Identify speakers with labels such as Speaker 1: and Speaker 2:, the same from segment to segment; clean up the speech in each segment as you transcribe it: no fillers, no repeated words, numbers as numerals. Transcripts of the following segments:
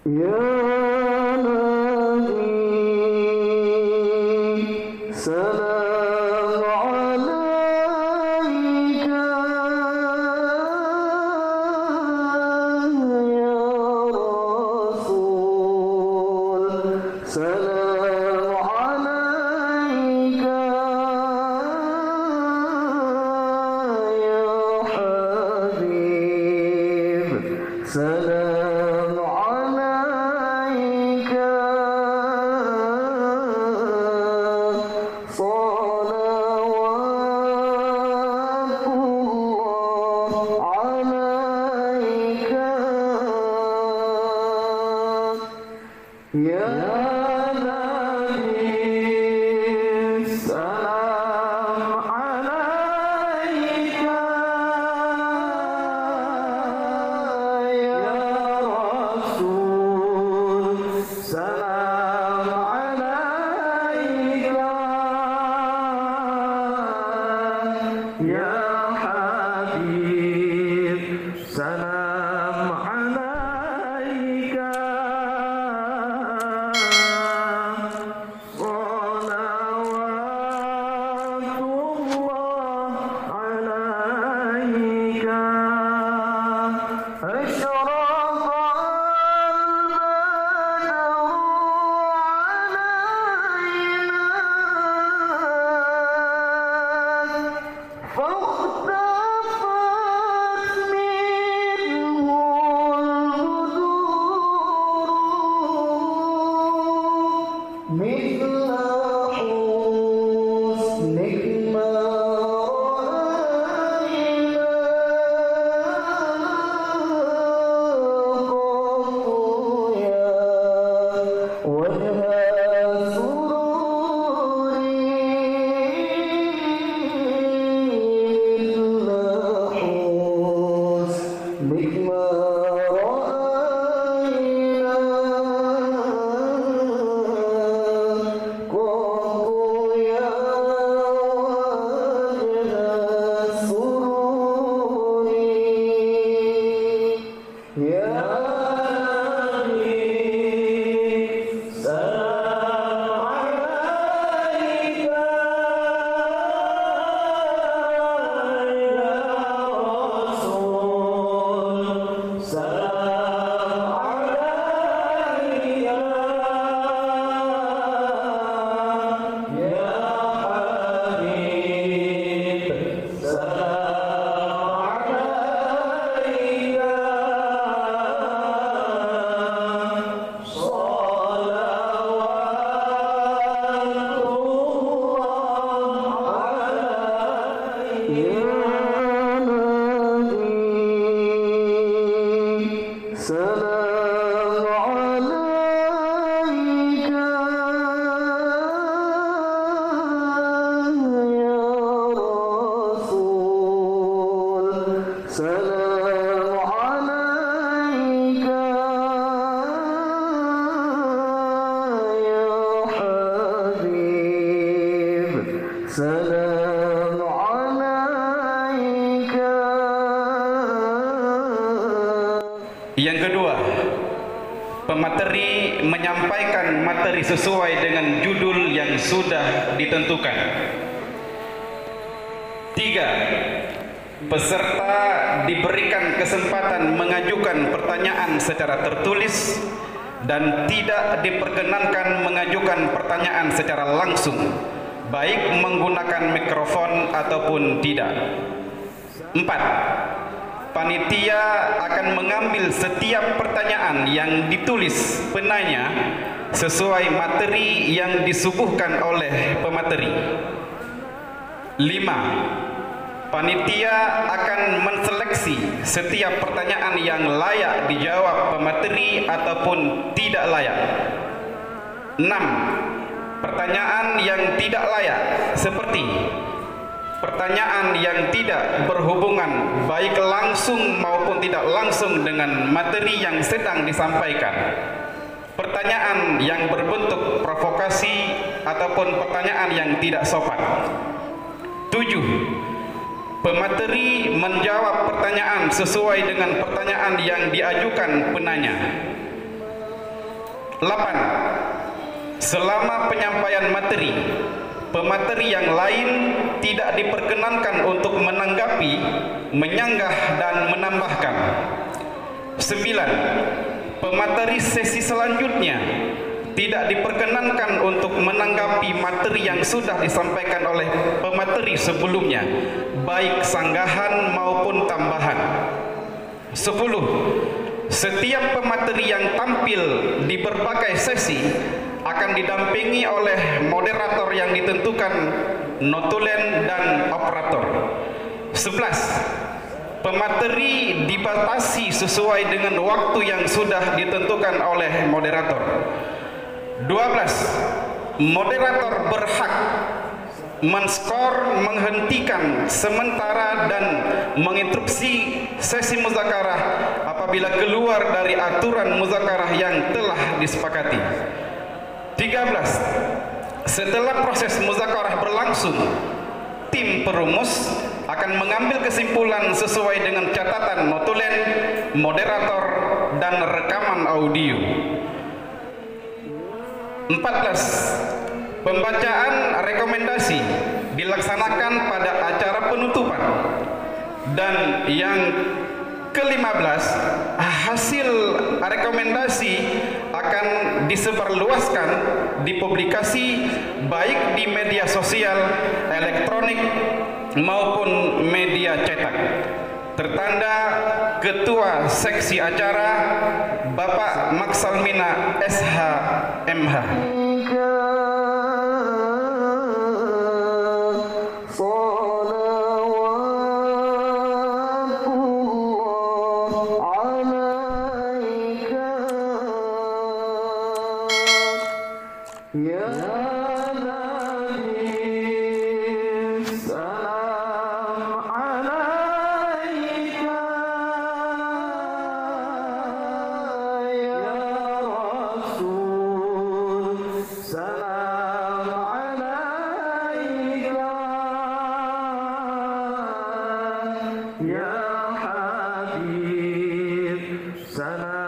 Speaker 1: Ya Nabi, salam alaika, ya Rasul, salam alaika, ya Habib, salam Ya Nabi, salam alaika, ya Rasul, salam alaika, ya Habib, salam alaika. Salam alaika.
Speaker 2: Yang kedua, pemateri menyampaikan materi sesuai dengan judul yang sudah ditentukan. 3. Peserta diberikan kesempatan mengajukan pertanyaan secara tertulis dan tidak diperkenankan mengajukan pertanyaan secara langsung, baik menggunakan mikrofon ataupun tidak. 4. Panitia akan mengambil setiap pertanyaan yang ditulis penanya sesuai materi yang disuguhkan oleh pemateri. 5. Panitia akan menseleksi setiap pertanyaan yang layak dijawab pemateri ataupun tidak layak. 6. Pertanyaan yang tidak layak seperti pertanyaan yang tidak berhubungan baik langsung maupun tidak langsung dengan materi yang sedang disampaikan, pertanyaan yang berbentuk provokasi ataupun pertanyaan yang tidak sopan. 7. Pemateri menjawab pertanyaan sesuai dengan pertanyaan yang diajukan penanya. 8. Selama penyampaian materi, pemateri yang lain tidak diperkenankan untuk menanggapi, menyanggah dan menambahkan. 9. Pemateri sesi selanjutnya tidak diperkenankan untuk menanggapi materi yang sudah disampaikan oleh pemateri sebelumnya, baik sanggahan maupun tambahan. 10. Setiap pemateri yang tampil di berbagai sesi akan didampingi oleh moderator yang ditentukan, notulen dan operator. 11. Pemateri dibatasi sesuai dengan waktu yang sudah ditentukan oleh moderator. 12. Moderator berhak menskor, menghentikan sementara dan menginterupsi sesi muzakarah apabila keluar dari aturan muzakarah yang telah disepakati. 13. Setelah proses muzakarah berlangsung, tim perumus akan mengambil kesimpulan sesuai dengan catatan notulen, moderator, dan rekaman audio. 14. Pembacaan rekomendasi dilaksanakan pada acara penutupan. Dan yang ke-15, hasil rekomendasi akan disebarluaskan, dipublikasi baik di media sosial, elektronik maupun media cetak. Tertanda Ketua Seksi Acara Bapak Maksalmina SH MH.
Speaker 1: Salam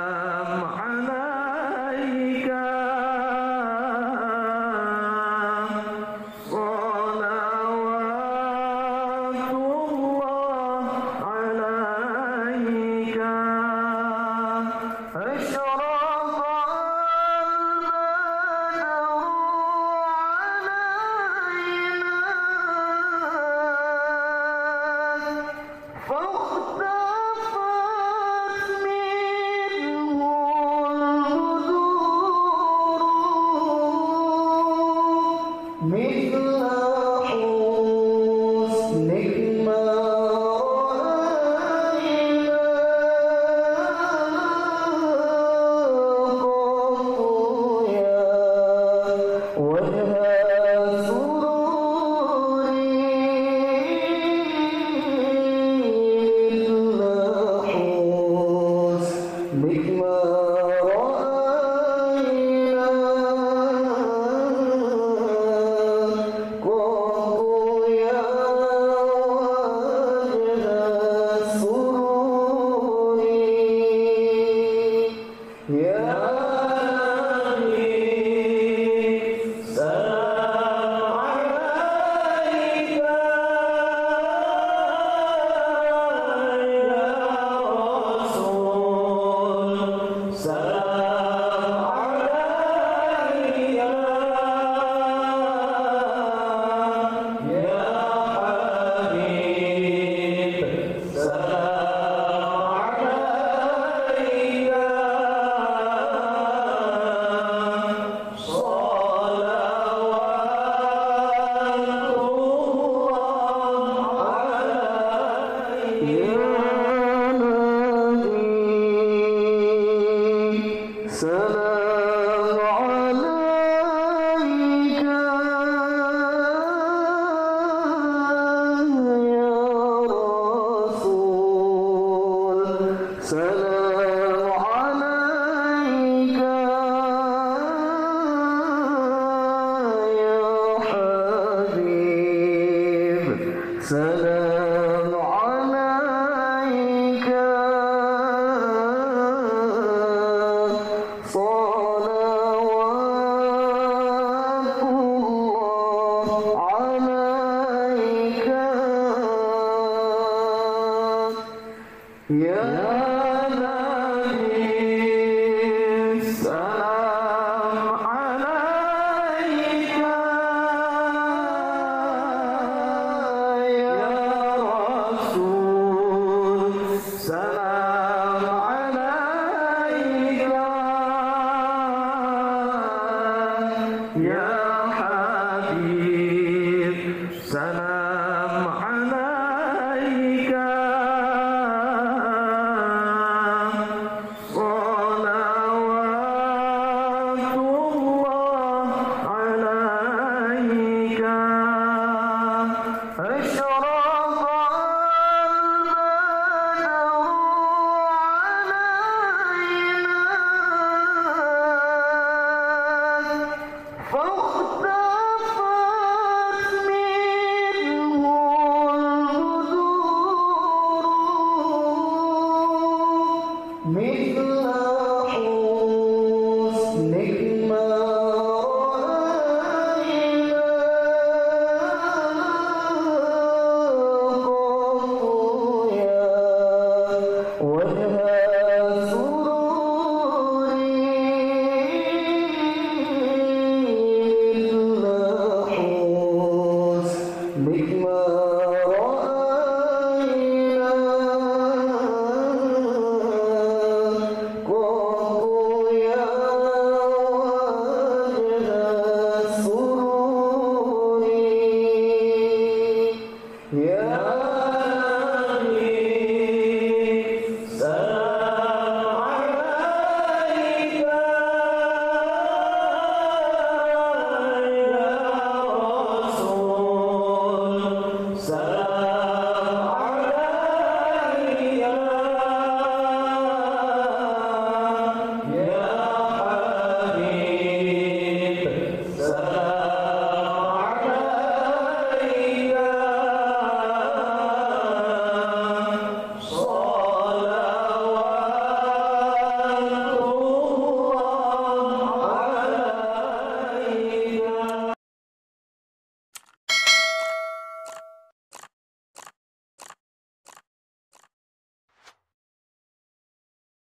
Speaker 1: يا حبيب سلام عليك صلوات الله عليك أشرق البدر علينا فاختفت منه البدور مثل حسنك